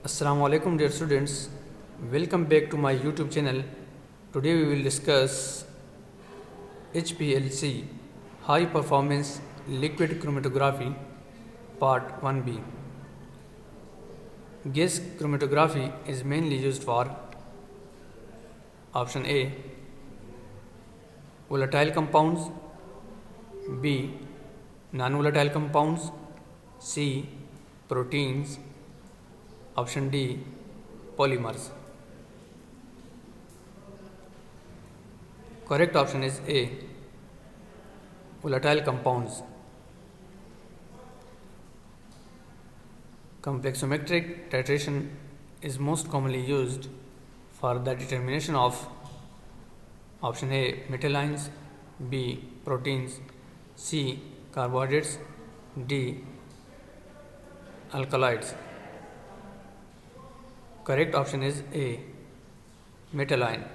Assalamu alaikum dear students, welcome back to my YouTube channel. Today we will discuss HPLC High Performance Liquid Chromatography Part 1b. Gas chromatography is mainly used for option A, volatile compounds, B, non-volatile compounds, C, proteins, option D, polymers. Correct option is A, volatile compounds. Complexometric titration is most commonly used for the determination of option A, metal ions, B, proteins, C, carbohydrates, D, alkaloids. Correct option is A, metal ion.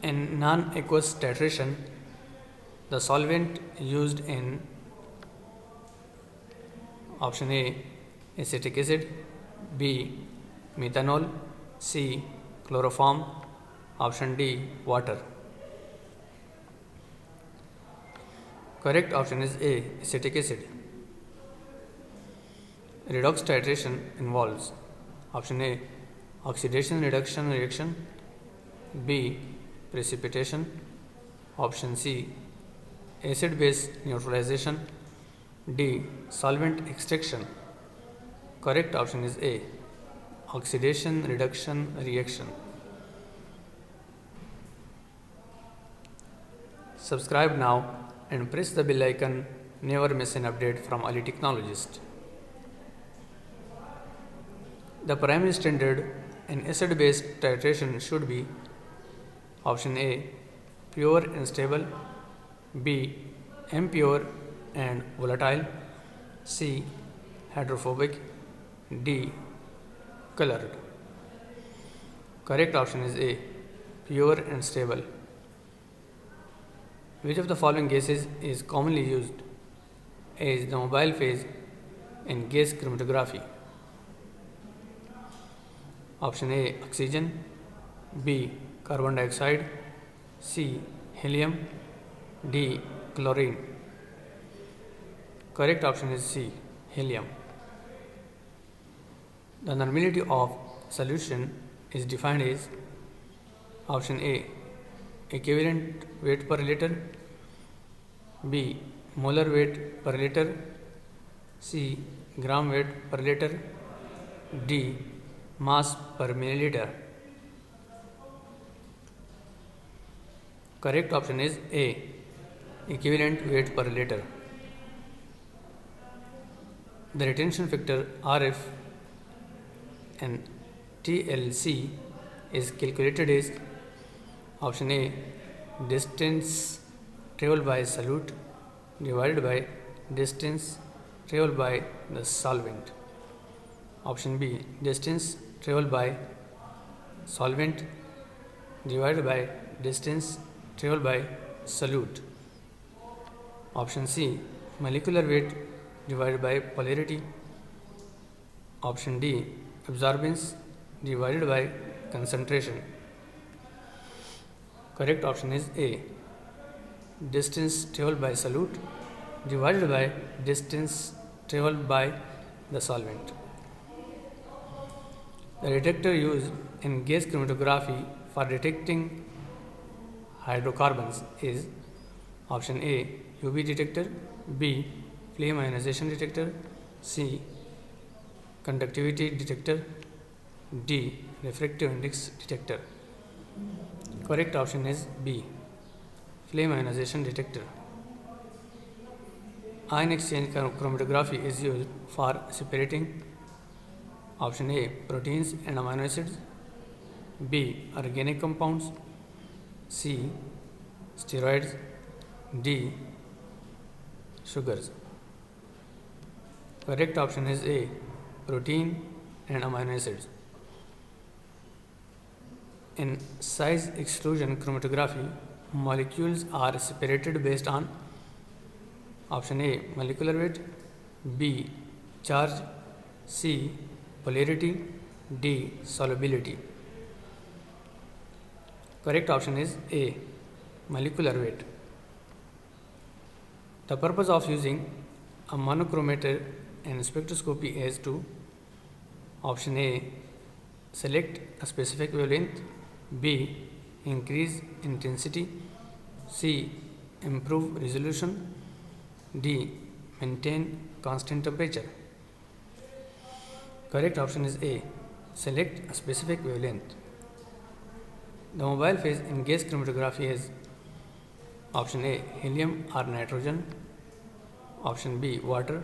In non-aqueous titration, the solvent used in option A, acetic acid, B, methanol, C, chloroform, option D, water. Correct option is A, acetic acid. Redox titration involves option A, oxidation reduction reaction, B, precipitation, option C, acid base neutralization, D, solvent extraction. Correct option is A, oxidation reduction reaction. Subscribe now and press the bell icon. Never miss an update from early technologist. The primary standard in acid-base titration should be option A, pure and stable, B, impure and volatile, C, hydrophobic, D, colored. Correct option is A, pure and stable. Which of the following gases is commonly used as the mobile phase in gas chromatography? Option A, oxygen, B, carbon dioxide, C, helium, D, chlorine. Correct option is C, helium. The normality of solution is defined as option A, equivalent weight per liter, B, molar weight per liter, C, gram weight per liter, D, mass per milliliter. Correct option is A, equivalent weight per liter. The retention factor RF and TLC is calculated as option A, distance traveled by solute divided by distance traveled by the solvent. Option B, distance traveled by solvent divided by distance traveled by solute. Option C, molecular weight divided by polarity. Option D, absorbance divided by concentration. Correct option is A, distance traveled by solute divided by distance traveled by the solvent. The detector used in gas chromatography for detecting hydrocarbons is option A, UV detector, B, flame ionization detector, C, conductivity detector, D, refractive index detector. Correct option is B, flame ionization detector. Ion exchange chromatography is used for separating option A, proteins and amino acids, B, organic compounds, C, steroids, D, sugars. Correct option is A, protein and amino acids. In size exclusion chromatography, molecules are separated based on option A, molecular weight, B. Charge, C. Polarity, D. Solubility. Correct option is A. Molecular weight. The purpose of using a monochromator in spectroscopy is to option A. Select a specific wavelength, B. Increase intensity, C. Improve resolution, D. Maintain constant temperature. Correct option is A. Select a specific wavelength. The mobile phase in gas chromatography is option A. Helium or nitrogen, option B. Water,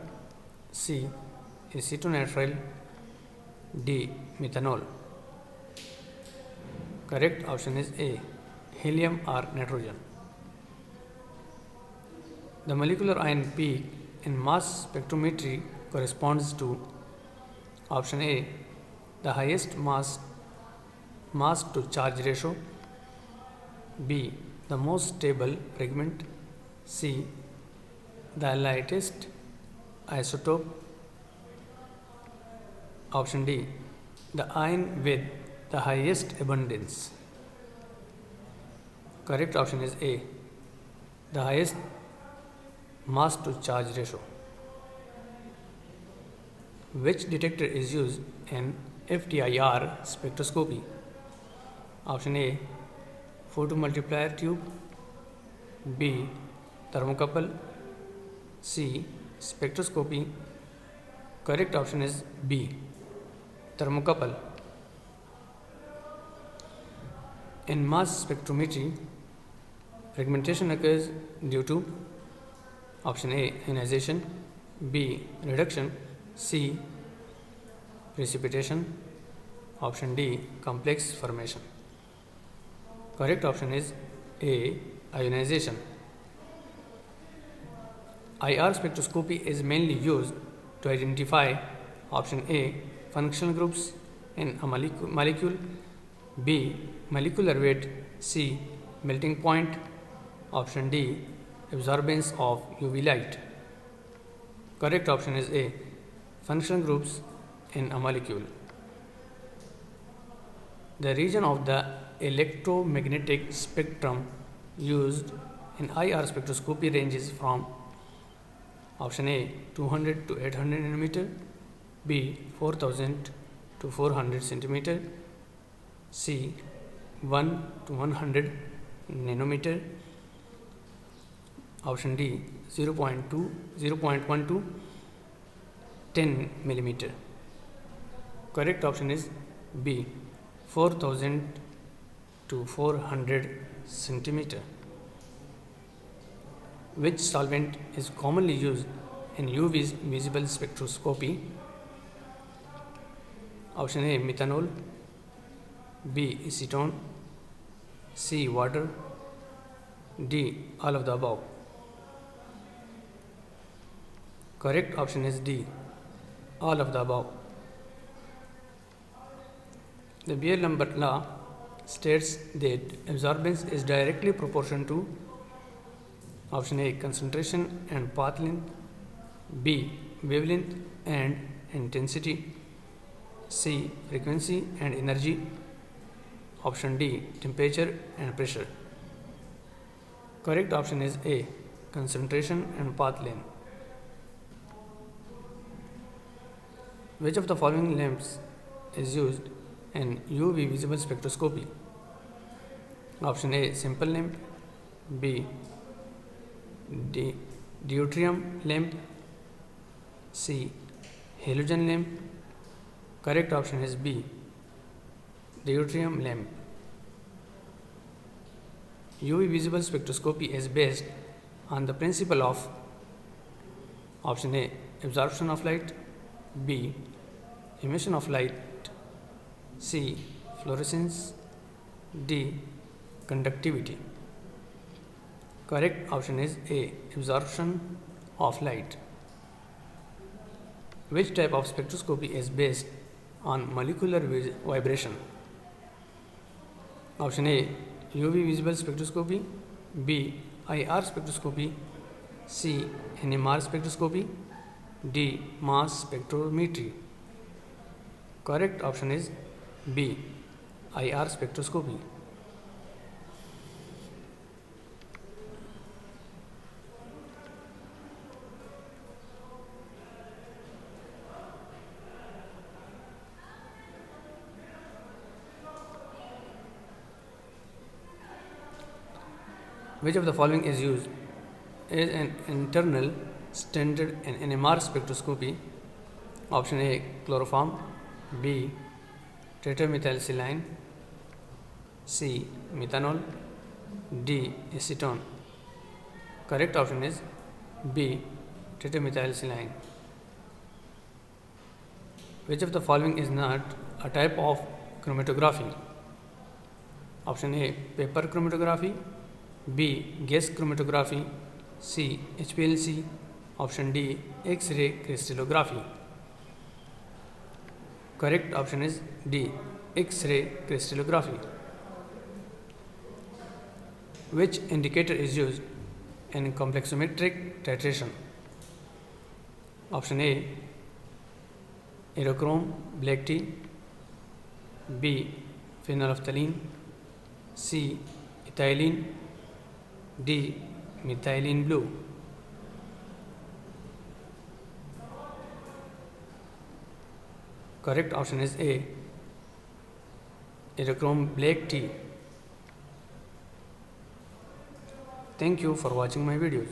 C. Acetonitrile, D. Methanol. Correct option is A. Helium or nitrogen. The molecular ion peak in mass spectrometry corresponds to option A. The highest mass to charge ratio, B. The most stable fragment, C. The lightest isotope, option D. The ion with the highest abundance. Correct option is A. The highest mass to charge ratio. Which detector is used in FTIR spectroscopy? Option A. Photomultiplier tube, B. Thermocouple, C. Spectroscopy. Correct option is B. Thermocouple. In mass spectrometry, fragmentation occurs due to option A. Ionization, B. Reduction, C. Precipitation, option D. Complex formation. Correct option is A. Ionization. IR spectroscopy is mainly used to identify option A. Functional groups in a molecule, B. Molecular weight, C. Melting point, option D. Absorbance of UV light. Correct option is A. Functional groups in a molecule. The region of the electromagnetic spectrum used in IR spectroscopy ranges from option A. 200 to 800 nanometer, B. 4000 to 400 centimeter, C. 1 to 100 nanometer, option D. 0.1 to 10 millimeter. Correct option is B. 4000 to 400 centimeter. Which solvent is commonly used in UV visible spectroscopy? Option A. Methanol, B. Acetone, C. Water, D. All of the above. Correct option is D. All of the above. The Beer-Lambert law states that absorbance is directly proportional to option A. Concentration and path length, B. Wavelength and intensity, C. Frequency and energy, option D. Temperature and pressure. Correct option is A. Concentration and path length. Which of the following lamps is used in UV visible spectroscopy? Option A. Simple lamp, B. Deuterium lamp, C. Halogen lamp. Correct option is B. Deuterium lamp. UV visible spectroscopy is based on the principle of option A. Absorption of light, B. Emission of light, C. Fluorescence, D. Conductivity. Correct option is A. Absorption of light. Which type of spectroscopy is based on molecular vibration? Option A. UV visible spectroscopy, B. IR spectroscopy, C. NMR spectroscopy, D. Mass spectrometry. Correct option is B. IR spectroscopy. Which of the following is used as an internal standard in NMR spectroscopy? Option A. Chloroform. B. Tetramethylcellulose. C. Methanol. D. Acetone. Correct option is B. Tetramethylcellulose. Which of the following is not a type of chromatography? Option A. Paper chromatography. B. Gas chromatography. C. HPLC. Option D. X-ray crystallography. Correct option is D. X-ray crystallography. Which indicator is used in complexometric titration? Option A. Aerochrome black tea. B. Phenolphthalein. C. Ethylene. D. Methylene blue. Correct option is A. Aerochrome black tea. Thank you for watching my videos.